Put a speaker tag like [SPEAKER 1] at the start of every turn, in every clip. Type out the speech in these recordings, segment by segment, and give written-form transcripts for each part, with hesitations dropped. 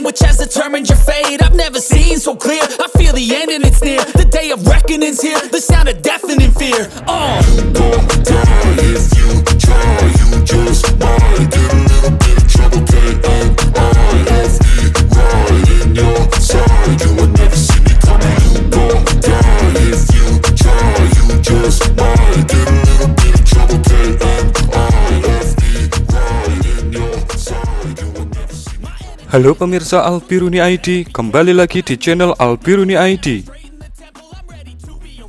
[SPEAKER 1] which has determined your fate. I've never seen so clear, I feel the end and it's near. The day of reckoning's here, the sound of deafening fear.
[SPEAKER 2] You gon' die if you try, you just might get a little bit of trouble, K-N-I-F-E, right in your side. You would never see me coming. You gon' die if you try, you just might get a little bit of trouble, K-N-I-F-E, right in your side. You would never see me coming.
[SPEAKER 3] Halo pemirsa Albiruni ID, kembali lagi di channel Albiruni ID.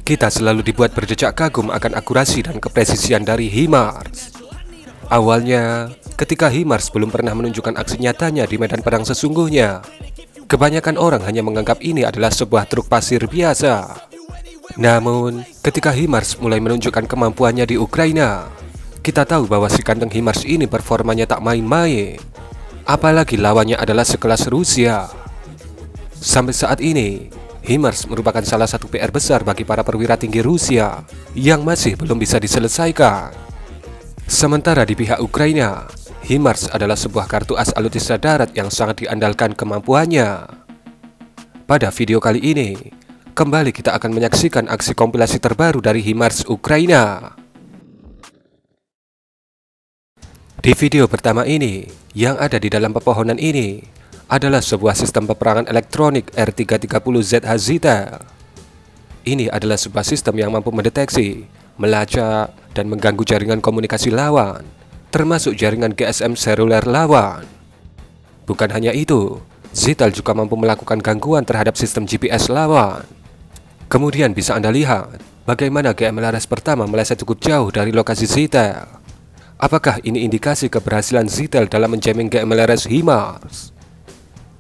[SPEAKER 3] Kita selalu dibuat berdecak kagum akan akurasi dan kepresisian dari HIMARS. Awalnya, ketika HIMARS belum pernah menunjukkan aksi nyatanya di medan perang sesungguhnya, kebanyakan orang hanya menganggap ini adalah sebuah truk pasir biasa. Namun, ketika HIMARS mulai menunjukkan kemampuannya di Ukraina, kita tahu bahwa si kanteng HIMARS ini performanya tak main-main. Apalagi lawannya adalah sekelas Rusia. Sampai saat ini, HIMARS merupakan salah satu PR besar bagi para perwira tinggi Rusia yang masih belum bisa diselesaikan. Sementara di pihak Ukraina, HIMARS adalah sebuah kartu as alutsista darat yang sangat diandalkan kemampuannya. Pada video kali ini, kembali kita akan menyaksikan aksi kompilasi terbaru dari HIMARS Ukraina. Di video pertama ini, yang ada di dalam pepohonan ini adalah sebuah sistem peperangan elektronik R330ZH Zytel. Ini adalah sebuah sistem yang mampu mendeteksi, melacak, dan mengganggu jaringan komunikasi lawan, termasuk jaringan GSM seluler lawan. Bukan hanya itu, Zytel juga mampu melakukan gangguan terhadap sistem GPS lawan. Kemudian bisa Anda lihat bagaimana GMLRS pertama meleset cukup jauh dari lokasi Zytel. Apakah ini indikasi keberhasilan Zytel dalam menjamming GMLRS HIMARS?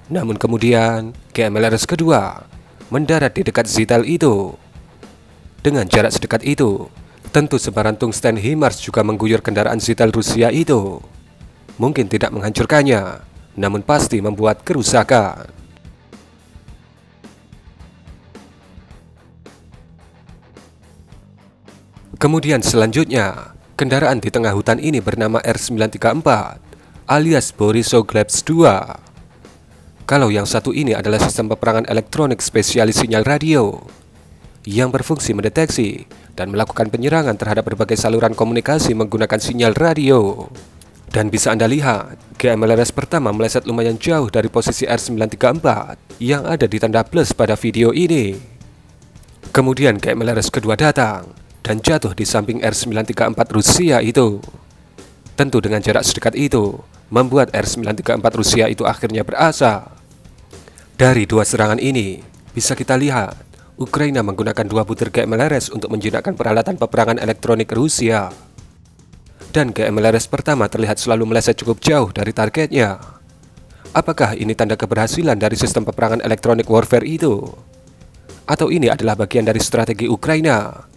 [SPEAKER 3] Namun kemudian, GMLRS kedua mendarat di dekat Zytel itu. Dengan jarak sedekat itu, tentu sebaran tungsten HIMARS juga mengguyur kendaraan Zytel Rusia itu. Mungkin tidak menghancurkannya, namun pasti membuat kerusakan. Kemudian selanjutnya, kendaraan di tengah hutan ini bernama R934 alias Borisov Glebs 2. Kalau yang satu ini adalah sistem peperangan elektronik spesialis sinyal radio yang berfungsi mendeteksi dan melakukan penyerangan terhadap berbagai saluran komunikasi menggunakan sinyal radio. Dan bisa Anda lihat, GMLRS pertama meleset lumayan jauh dari posisi R934 yang ada di tanda plus pada video ini. Kemudian GMLRS kedua datang dan jatuh di samping R934 Rusia itu. Tentu dengan jarak sedekat itu, membuat R934 Rusia itu akhirnya berasa. Dari dua serangan ini, bisa kita lihat Ukraina menggunakan dua butir GMLRS untuk menjinakkan peralatan peperangan elektronik Rusia. Dan GMLRS pertama terlihat selalu meleset cukup jauh dari targetnya. Apakah ini tanda keberhasilan dari sistem peperangan elektronik warfare itu? Atau ini adalah bagian dari strategi Ukraina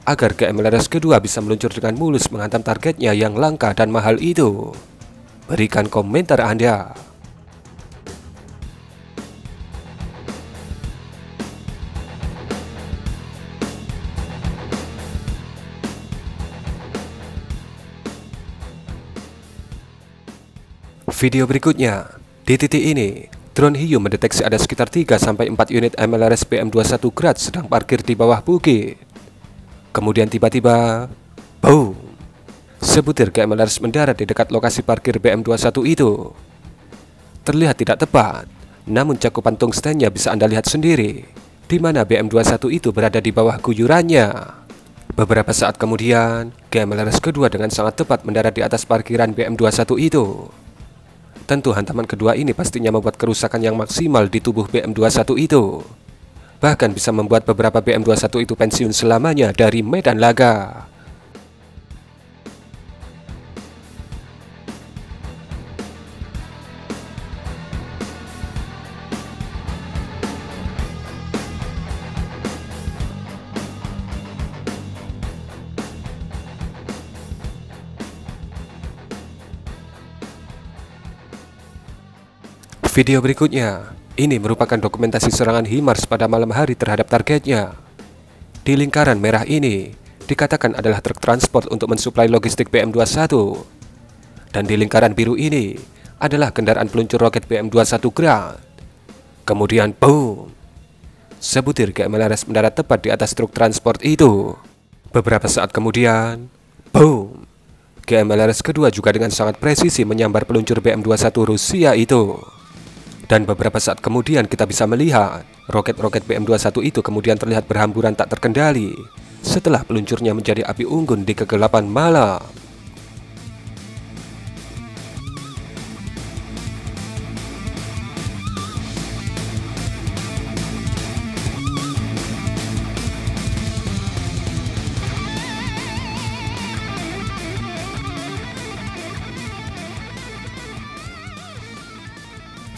[SPEAKER 3] agar GMLRS kedua bisa meluncur dengan mulus menghantam targetnya yang langka dan mahal itu? Berikan komentar Anda. Video berikutnya, di titik ini, drone Hiyu mendeteksi ada sekitar 3-4 unit MLRS BM21 Grad sedang parkir di bawah bukit. Kemudian tiba-tiba, boom! Sebutir GMLRS mendarat di dekat lokasi parkir BM21 itu. Terlihat tidak tepat, namun cakupan tungstennya bisa Anda lihat sendiri, di mana BM21 itu berada di bawah guyurannya. Beberapa saat kemudian, GMLRS kedua dengan sangat tepat mendarat di atas parkiran BM21 itu. Tentu hantaman kedua ini pastinya membuat kerusakan yang maksimal di tubuh BM21 itu. Bahkan bisa membuat beberapa BM21 itu pensiun selamanya dari medan laga. Video berikutnya, ini merupakan dokumentasi serangan HIMARS pada malam hari terhadap targetnya. Di lingkaran merah ini, dikatakan adalah truk transport untuk mensuplai logistik BM21. Dan di lingkaran biru ini, adalah kendaraan peluncur roket BM21 Grad Kemudian boom, sebutir GMLRS mendarat tepat di atas truk transport itu. Beberapa saat kemudian, boom, GMLRS kedua juga dengan sangat presisi menyambar peluncur BM-21 Rusia itu. Dan beberapa saat kemudian kita bisa melihat roket-roket BM-21 itu kemudian terlihat berhamburan tak terkendali setelah peluncurnya menjadi api unggun di kegelapan malam.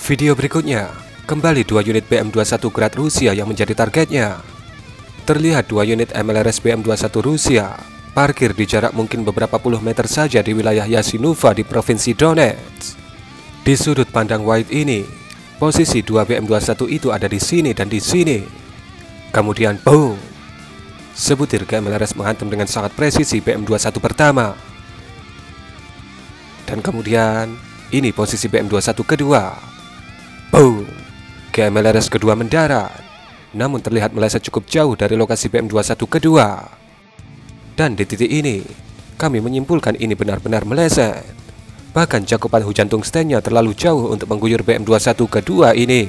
[SPEAKER 3] Video berikutnya, kembali 2 unit BM-21 Grad Rusia yang menjadi targetnya. Terlihat 2 unit MLRS BM-21 Rusia parkir di jarak mungkin beberapa puluh meter saja di wilayah Yasinova di Provinsi Donetsk. Di sudut pandang White ini, posisi 2 BM-21 itu ada di sini dan di sini. Kemudian boom, sebutir MLRS menghantam dengan sangat presisi BM-21 pertama. Dan kemudian, ini posisi BM-21 kedua. Boom, GMLRS kedua mendarat, namun terlihat meleset cukup jauh dari lokasi BM-21 kedua. Dan di titik ini, kami menyimpulkan ini benar-benar meleset. Bahkan cakupan hujan tungstennya terlalu jauh untuk mengguyur BM-21 kedua ini.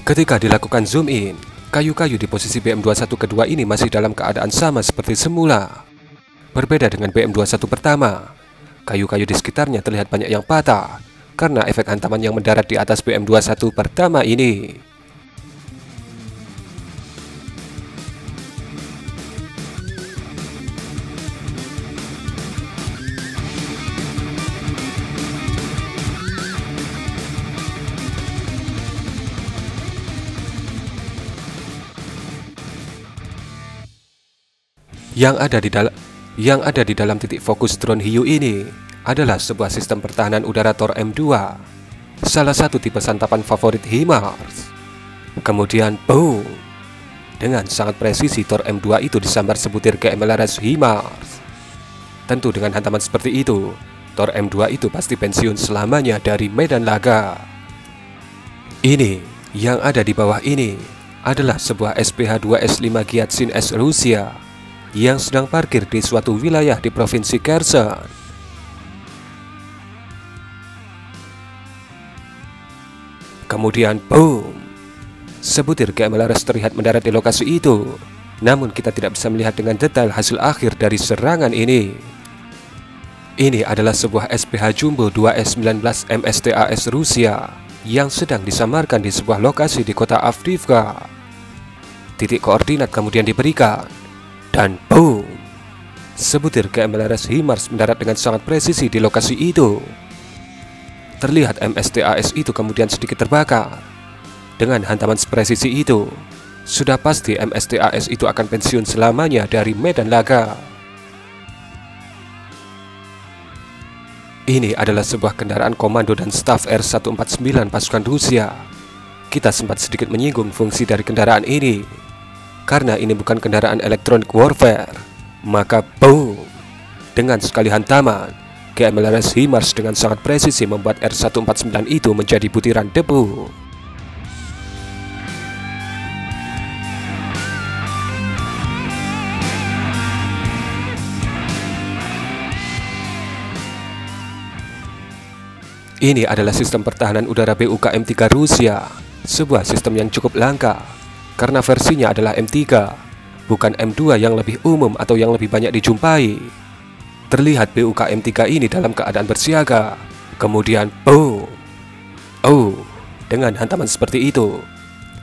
[SPEAKER 3] Ketika dilakukan zoom in, kayu-kayu di posisi BM-21 kedua ini masih dalam keadaan sama seperti semula. Berbeda dengan BM-21 pertama, kayu-kayu di sekitarnya terlihat banyak yang patah karena efek hantaman yang mendarat di atas BM-21 pertama ini. Yang ada di dalam titik fokus drone hiu ini adalah sebuah sistem pertahanan udara Tor M2, salah satu tipe santapan favorit HIMARS. Kemudian boom, dengan sangat presisi Tor M2 itu disambar sebutir GMLRS HIMARS. Tentu dengan hantaman seperti itu, Tor M2 itu pasti pensiun selamanya dari medan laga. Ini yang ada di bawah ini adalah sebuah SPH-2S5 Gyatsin S Rusia yang sedang parkir di suatu wilayah di Provinsi Kherson. Kemudian boom, sebutir GMLRS terlihat mendarat di lokasi itu. Namun kita tidak bisa melihat dengan detail hasil akhir dari serangan ini. Ini adalah sebuah SPH Jumbo 2S19 MSTAS Rusia yang sedang disamarkan di sebuah lokasi di kota Avdiivka. Titik koordinat kemudian diberikan, dan boom, sebutir GMLRS HIMARS mendarat dengan sangat presisi di lokasi itu. Terlihat MSTAS itu kemudian sedikit terbakar. Dengan hantaman presisi itu, sudah pasti MSTAS itu akan pensiun selamanya dari medan laga. Ini adalah sebuah kendaraan komando dan staf R-149 pasukan Rusia. Kita sempat sedikit menyinggung fungsi dari kendaraan ini. Karena ini bukan kendaraan electronic warfare, maka boom, dengan sekali hantaman, GMLRS HIMARS dengan sangat presisi membuat R-149 itu menjadi butiran debu. Ini adalah sistem pertahanan udara BUK-M3 Rusia, sebuah sistem yang cukup langka karena versinya adalah M3, bukan M2 yang lebih umum atau yang lebih banyak dijumpai. Terlihat BUK-M3 ini dalam keadaan bersiaga. Kemudian boom, dengan hantaman seperti itu,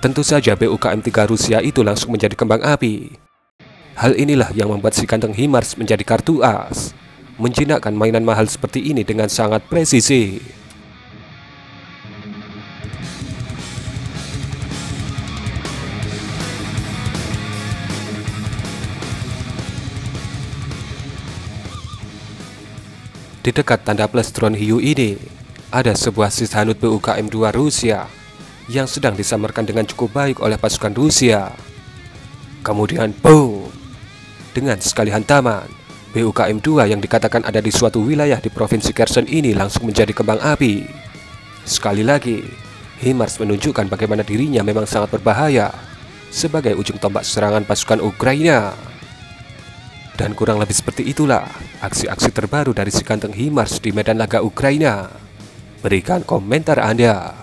[SPEAKER 3] tentu saja BUK-M3 Rusia itu langsung menjadi kembang api. Hal inilah yang membuat si kantong HIMARS menjadi kartu as, menjinakkan mainan mahal seperti ini dengan sangat presisi. Di dekat tanda plus drone hiu ini, ada sebuah Sishanut BUK-M2 Rusia yang sedang disamarkan dengan cukup baik oleh pasukan Rusia. Kemudian boom, dengan sekali hantaman, BUK-M2 yang dikatakan ada di suatu wilayah di Provinsi Kherson ini langsung menjadi kembang api. Sekali lagi, HIMARS menunjukkan bagaimana dirinya memang sangat berbahaya sebagai ujung tombak serangan pasukan Ukraina. Dan kurang lebih seperti itulah aksi-aksi terbaru dari si ganteng HIMARS di medan laga Ukraina. Berikan komentar Anda.